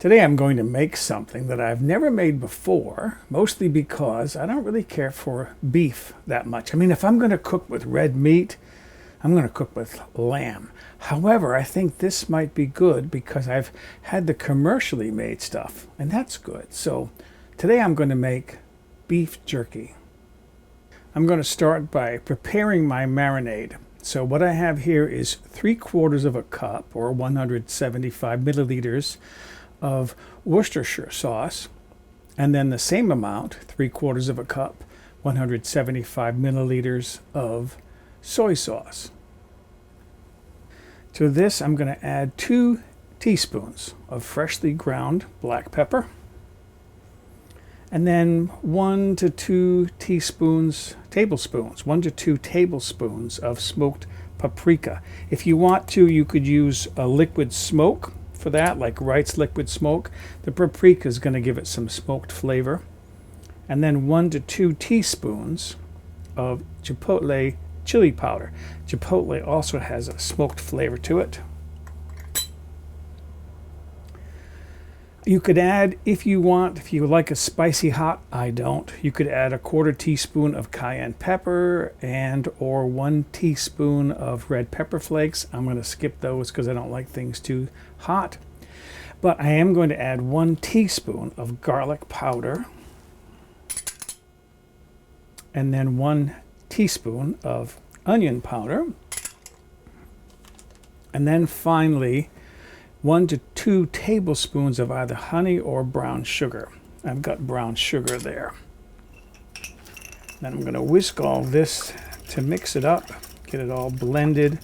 Today I'm going to make something that I've never made before, mostly because I don't really care for beef that much. I mean, if I'm going to cook with red meat, I'm going to cook with lamb. However, I think this might be good because I've had the commercially made stuff, and that's good. So today I'm going to make beef jerky. I'm going to start by preparing my marinade. So what I have here is 3/4 of a cup, or 175 milliliters, of Worcestershire sauce, and then the same amount, 3/4 of a cup, 175 milliliters of soy sauce. To this I'm going to add 2 teaspoons of freshly ground black pepper, and then 1 to 2 tablespoons, 1 to 2 tablespoons of smoked paprika. If you want to, you could use a liquid smoke for that, like Wright's liquid smoke. The paprika is going to give it some smoked flavor. And then 1 to 2 teaspoons of chipotle chili powder. Chipotle also has a smoked flavor to it. You could add, if you like a spicy hot, I don't, you could add 1/4 teaspoon of cayenne pepper or 1 teaspoon of red pepper flakes. I'm going to skip those because I don't like things too hot. But I am going to add 1 teaspoon of garlic powder, and then 1 teaspoon of onion powder, and then finally 1 to 2 tablespoons of either honey or brown sugar. I've got brown sugar there. Then I'm going to whisk all this to mix it up, get it all blended,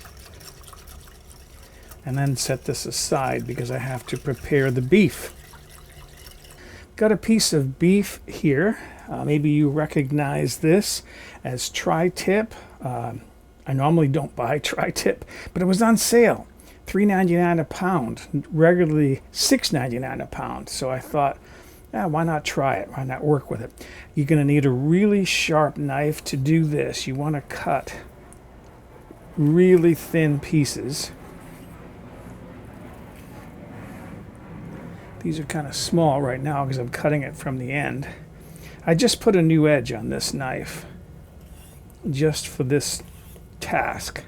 and then set this aside because I have to prepare the beef. Got a piece of beef here. Maybe you recognize this as tri-tip. I normally don't buy tri-tip, but it was on sale. $3.99 a pound, regularly $6.99 a pound. So I thought, why not try it? Why not work with it? You're going to need a really sharp knife to do this. You want to cut really thin pieces. These are kind of small right now because I'm cutting it from the end. I just put a new edge on this knife just for this task.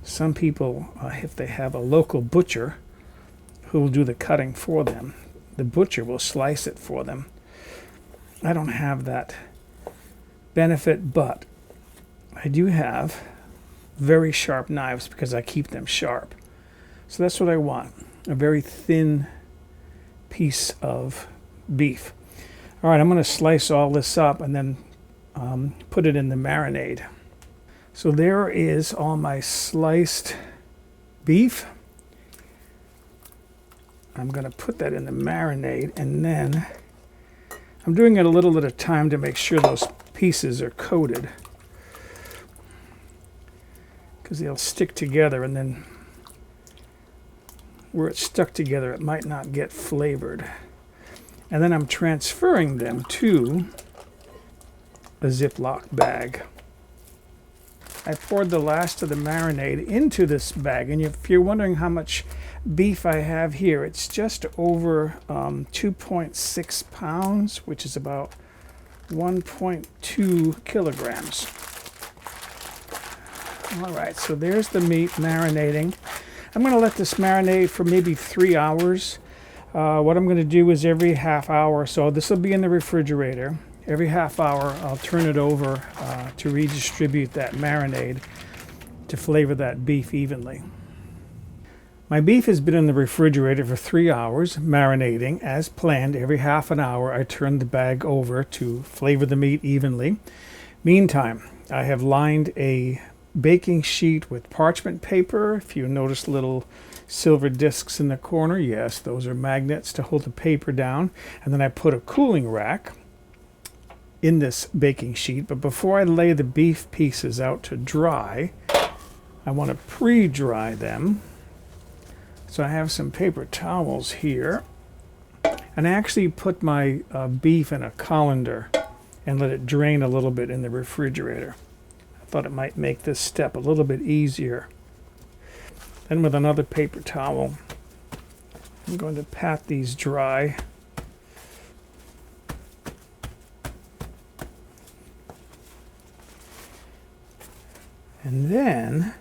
Some people, if they have a local butcher who will do the cutting for them, the butcher will slice it for them. I don't have that benefit, but I do have very sharp knives because I keep them sharp. So that's what I want, a very thin piece of beef. All right, I'm going to slice all this up and then put it in the marinade. So there is all my sliced beef. I'm going to put that in the marinade, and then I'm doing it a little at a time to make sure those pieces are coated, because they'll stick together, and then where it's stuck together it might not get flavored. And then I'm transferring them to a Ziploc bag. I poured the last of the marinade into this bag, and if you're wondering how much beef I have here, it's just over 2.6 pounds, which is about 1.2 kilograms. All right, so there's the meat marinating. I'm going to let this marinate for maybe 3 hours. What I'm going to do is every half hour, so this will be in the refrigerator. Every half hour, I'll turn it over to redistribute that marinade to flavor that beef evenly. My beef has been in the refrigerator for 3 hours, marinating. As planned, every half an hour, I turn the bag over to flavor the meat evenly. Meantime, I have lined a baking sheet with parchment paper. If you notice little silver discs in the corner, yes, those are magnets to hold the paper down. And then I put a cooling rack in this baking sheet, but before I lay the beef pieces out to dry, I want to pre-dry them. So I have some paper towels here, and I actually put my beef in a colander and let it drain a little bit in the refrigerator. I thought it might make this step a little bit easier. Then with another paper towel, I'm going to pat these dry. And then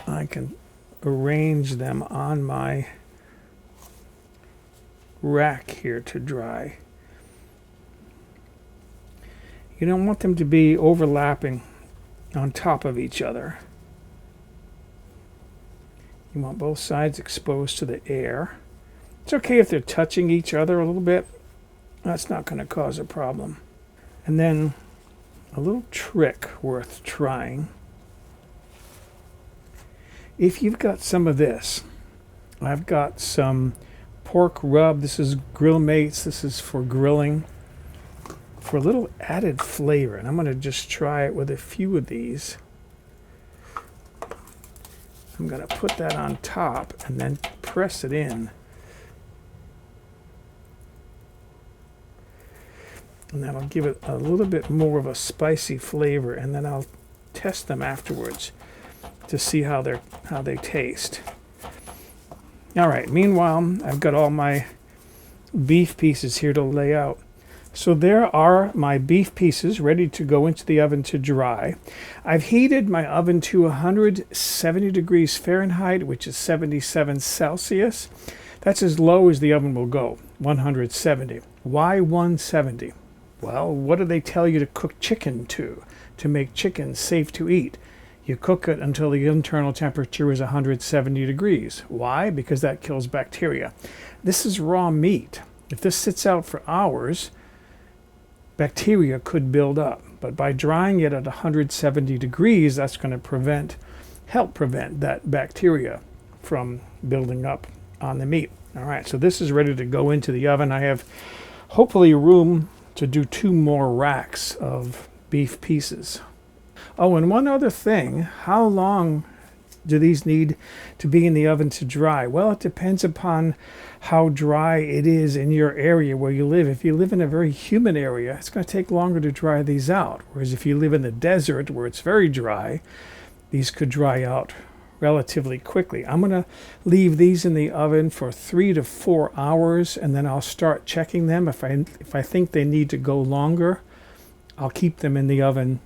I can arrange them on my rack here to dry. You don't want them to be overlapping on top of each other. You want both sides exposed to the air. It's okay if they're touching each other a little bit. That's not going to cause a problem. And then a little trick worth trying. If you've got some of this, I've got some pork rub. This is Grill Mates. This is for grilling, for a little added flavor. And I'm going to just try it with a few of these. I'm going to put that on top and then press it in. And that'll give it a little bit more of a spicy flavor, and then I'll test them afterwards to see how they taste. All right, meanwhile, I've got all my beef pieces here to lay out. So there are my beef pieces ready to go into the oven to dry. I've heated my oven to 170 degrees Fahrenheit, which is 77 Celsius. That's as low as the oven will go, 170. Why 170? Well, what do they tell you to cook chicken to make chicken safe to eat? You cook it until the internal temperature is 170 degrees. Why? Because that kills bacteria. This is raw meat. If this sits out for hours, bacteria could build up. But by drying it at 170 degrees, that's going to help prevent that bacteria from building up on the meat. All right, so this is ready to go into the oven. I have hopefully room to do 2 more racks of beef pieces. Oh, and one other thing, how long do these need to be in the oven to dry? Well, it depends upon how dry it is in your area where you live. If you live in a very humid area, it's going to take longer to dry these out. Whereas if you live in the desert where it's very dry, these could dry out relatively quickly. I'm going to leave these in the oven for 3 to 4 hours, and then I'll start checking them. If I think they need to go longer, I'll keep them in the oven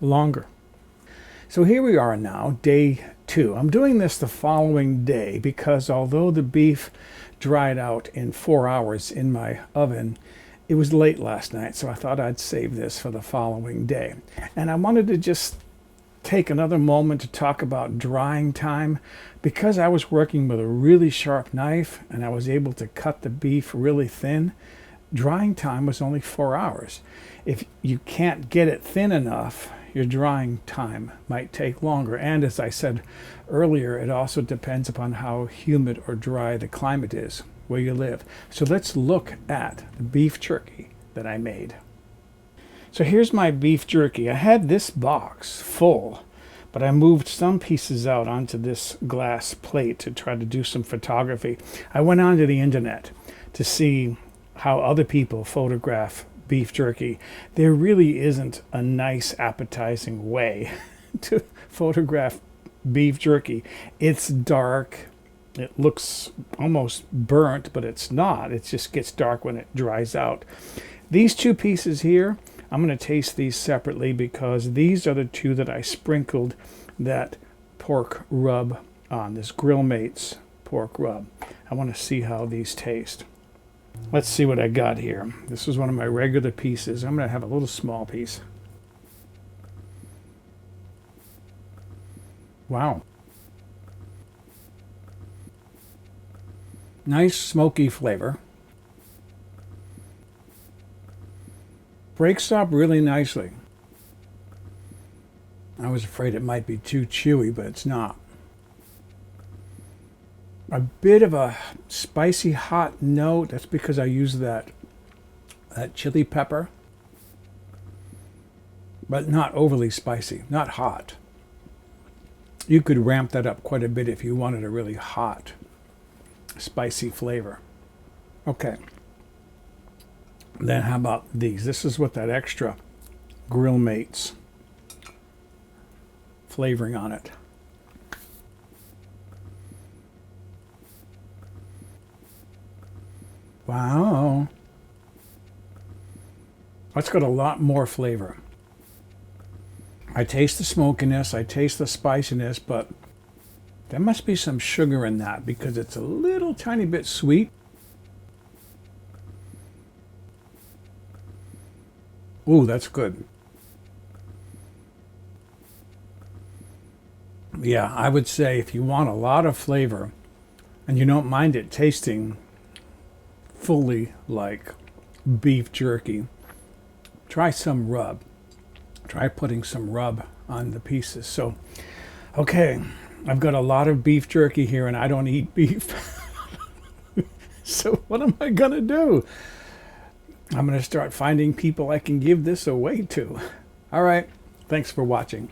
longer. So here we are now, day 2. I'm doing this the following day because although the beef dried out in 4 hours in my oven, it was late last night, so I thought I'd save this for the following day. And I wanted to just take another moment to talk about drying time. Because I was working with a really sharp knife and I was able to cut the beef really thin, drying time was only 4 hours. If you can't get it thin enough, your drying time might take longer. And as I said earlier, it also depends upon how humid or dry the climate is where you live. So let's look at the beef jerky that I made. So here's my beef jerky. I had this box full, but I moved some pieces out onto this glass plate to try to do some photography. I went onto the internet to see how other people photograph beef jerky. There really isn't a nice, appetizing way to photograph beef jerky. It's dark. It looks almost burnt, but it's not. It just gets dark when it dries out. These 2 pieces here, I'm going to taste these separately because these are the 2 that I sprinkled that pork rub on, this Grill Mates pork rub. I want to see how these taste. Let's see what I got here. This is one of my regular pieces. I'm going to have a little small piece. Wow. Nice smoky flavor. Breaks up really nicely. I was afraid it might be too chewy, but it's not. A bit of a spicy hot note. That's because I used that chili pepper. But not overly spicy, not hot. You could ramp that up quite a bit if you wanted a really hot, spicy flavor. Okay. Then how about these? This is with that extra Grill Mates flavoring on it. Wow. That's got a lot more flavor. I taste the smokiness, I taste the spiciness, but there must be some sugar in that because it's a little tiny bit sweet. Ooh, that's good. Yeah, I would say if you want a lot of flavor and you don't mind it tasting fully like beef jerky, try some rub. Try putting some rub on the pieces. So, okay, I've got a lot of beef jerky here and I don't eat beef. So what am I going to do? I'm going to start finding people I can give this away to. All right, thanks for watching.